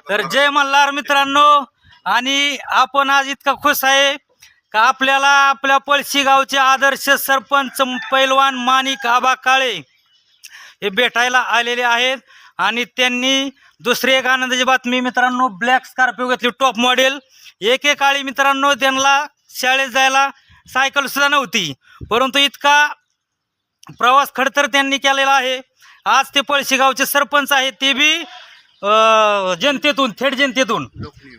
तर जय मल्हार मित्रांनो. आणि आपण आज इतका खुश आहे का आपल्याला आपल्या पळशी गावचे आदर्श सरपंच पैलवान माणिक आबा काळे हे भेटायला आलेले आहेत. आणि त्यांनी दुसरी एक आनंदाची बातमी मित्रांनो, ब्लॅक स्कॉर्पिओ घेतली टॉप मॉडेल. एकेकाळी मित्रांनो त्यांना शाळेत जायला सायकल सुद्धा नव्हती, परंतु इतका प्रवास खडतर त्यांनी केलेला आहे. आज ते पळशी गावचे सरपंच आहेत, ते बी जनतेतून, थेट जनतेतून,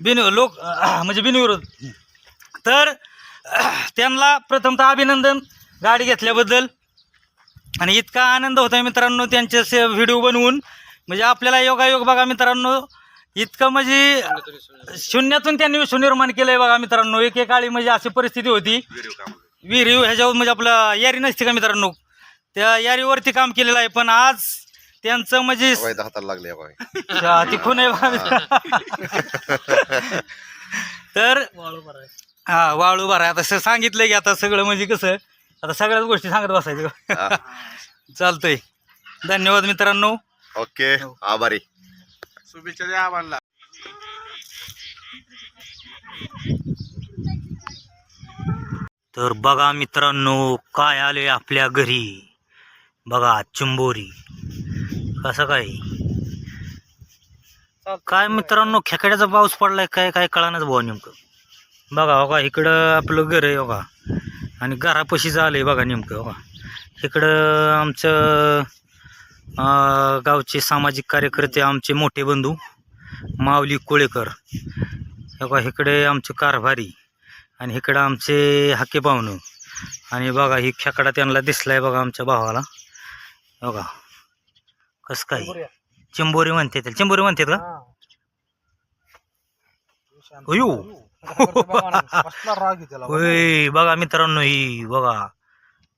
म्हणजे बिनविरोध. तर त्यांना प्रथमतः अभिनंदन गाडी घेतल्याबद्दल. आणि इतका आनंद होता मित्रांनो त्यांचे व्हिडिओ बनवून, म्हणजे आपल्याला योगायोग बघा मित्रांनो. इतकं म्हणजे शून्यातून त्यांनी विश्व निर्माण केलंय बघा मित्रांनो. एकेकाळी म्हणजे अशी परिस्थिती होती, विहिरी ह्याच्यावर म्हणजे आपलं यारी नसते का मित्रांनो, त्या यारीवरती काम केलेलं आहे. पण आज त्यांचं म्हणजे हाताला लागले ती खून आहे बघा. तर हा वाळू भरा आता सांगितलंय की आता सगळं म्हणजे कसं आता सगळ्याच गोष्टी सांगत बसायचं. चालतंय, धन्यवाद मित्रांनो. ओके, आभारी. शुभेच्छा द्या आम्हाला. तर बघा मित्रांनो काय आले आपल्या घरी. बघा चिंबोरी कसं काय मित्रांनो, खेकड्याचा पाऊस पडलाय काय काय कळानच भाऊ नेमकं. बघा बघा इकडं आपलं घर आहे बघा, आणि घरापाशी झालंय बघा नेमकं. बघा इकडं आमचं गावचे सामाजिक कार्यकर्ते, आमचे मोठे बंधू माऊली कोळेकर. बघा इकडे आमचे कारभारी, आणि इकडं आमचे हाके पाहुणं. आणि बघा ही खेकडा त्यांना दिसलाय बघा आमच्या भावाला. बघा कसं काय चिंबोरी म्हणते, त्याला चिंबोरी म्हणतात का? अयो होय बघा मित्रांनो, ही बघा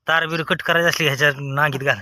तारबीर कट करायची असली ह्याच्या नागीत घाल.